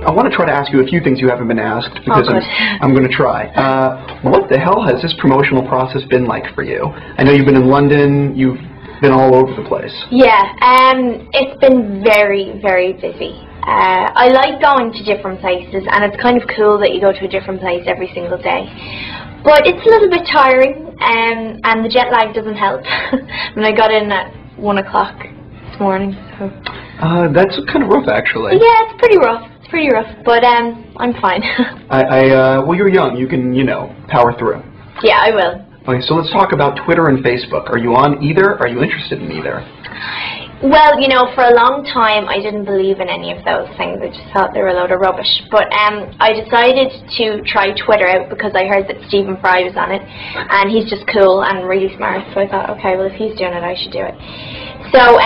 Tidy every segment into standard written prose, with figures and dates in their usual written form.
I want to try to ask you a few things you haven't been asked, because I'm going to try. What the hell has this promotional process been like for you? I know you've been in London, you've been all over the place. Yeah, it's been very, very busy. I like going to different places, and it's kind of cool that you go to a different place every single day. But it's a little bit tiring, and the jet lag doesn't help. When I got in at 1 o'clock this morning, so... That's kind of rough, actually. Yeah, it's pretty rough. Pretty rough, but I'm fine. Well, you're young. You can, you know, power through. Yeah, I will. Okay, so let's talk about Twitter and Facebook. Are you on either? Are you interested in either? Well, you know, for a long time I didn't believe in any of those things. I just thought they were a load of rubbish. But I decided to try Twitter out because I heard that Stephen Fry was on it, and he's just cool and really smart. So I thought, okay, well, if he's doing it, I should do it. So,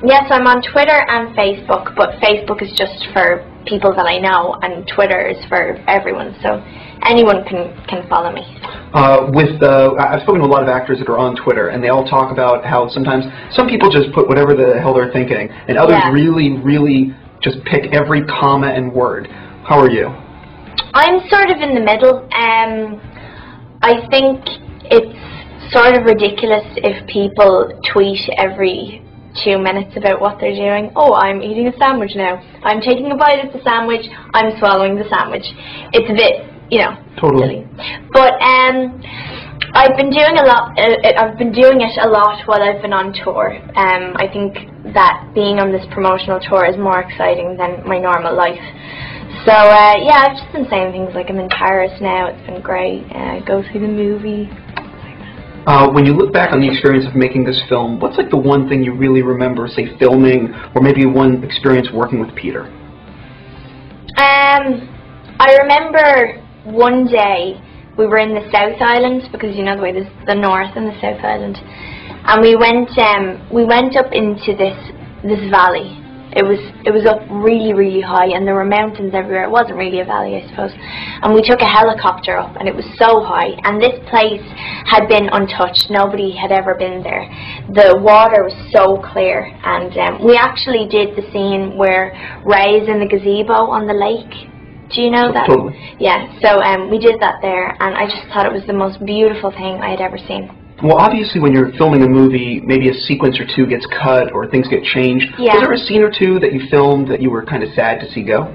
yes, I'm on Twitter and Facebook, but Facebook is just for people that I know, and Twitter is for everyone, so anyone can follow me. I've spoken to a lot of actors that are on Twitter, and they all talk about how sometimes some people just put whatever the hell they're thinking, and others really just pick every comma and word. How are you? I'm sort of in the middle. I think it's sort of ridiculous if people tweet every 2 minutes about what they're doing. Oh, I'm eating a sandwich now. I'm taking a bite of the sandwich. I'm swallowing the sandwich. It's a bit, you know, silly. But I've been doing a lot. I've been doing it a lot while I've been on tour. I think that being on this promotional tour is more exciting than my normal life. So yeah, I've just been saying things like I'm in Paris now. It's been great. Go see the movie. When you look back on the experience of making this film, what's like the one thing you really remember, say, filming, or maybe one experience working with Peter? I remember one day we were in the South Island, because you know the way there's the North and the South Island, and we went up into this valley. It was up really high, and there were mountains everywhere. It wasn't really a valley, I suppose. And we took a helicopter up, and it was so high. And this place had been untouched. Nobody had ever been there. The water was so clear. And we actually did the scene where Ray's in the gazebo on the lake. Do you know that? Totally. Yeah, so we did that there, and I just thought it was the most beautiful thing I had ever seen. Well, obviously when you're filming a movie, maybe a sequence or two gets cut or things get changed. Yeah. Was there a scene or two that you filmed that you were kind of sad to see go?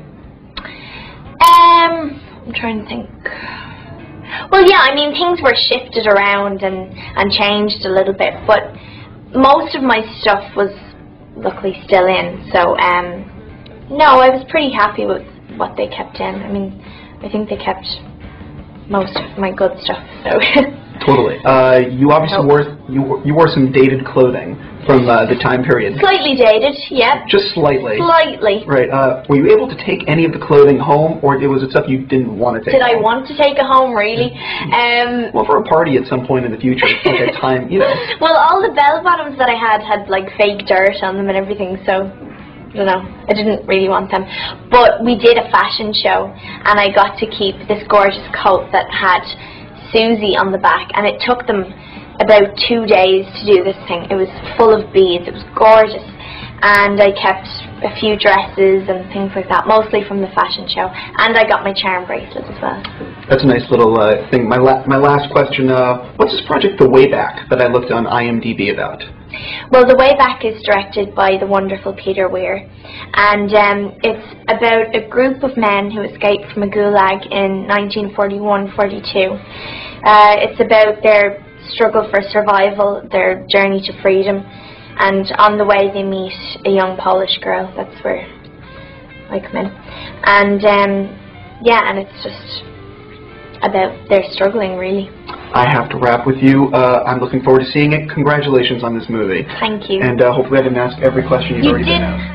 I'm trying to think. Well, yeah, I mean, things were shifted around and changed a little bit, but most of my stuff was luckily still in. So, no, I was pretty happy with what they kept in. I mean, I think they kept most of my good stuff, so... Totally. You obviously wore some dated clothing from the time period. Slightly dated, yeah. Just slightly. Slightly. Right. Were you able to take any of the clothing home, or was it stuff you didn't want to take home? Did I want to take it home, really? Well, for a party at some point in the future, like a time, you know. Well, all the bell-bottoms that I had like fake dirt on them and everything, so... I don't know, I didn't really want them. But we did a fashion show, and I got to keep this gorgeous coat that had Susie on the back, and it took them about 2 days to do this thing. It was full of beads, it was gorgeous, and I kept a few dresses and things like that, mostly from the fashion show, and I got my charm bracelet as well. That's a nice little thing. My last question, what's this project The Way Back that I looked on IMDb about? Well, The Way Back is directed by the wonderful Peter Weir, and it's about a group of men who escaped from a gulag in 1941-42. It's about their struggle for survival, their journey to freedom, and on the way they meet a young Polish girl. That's where I come in. And yeah, and it's just about their struggling, really. I have to wrap with you. I'm looking forward to seeing it. Congratulations on this movie. Thank you. And hopefully I didn't ask every question you've already been asked.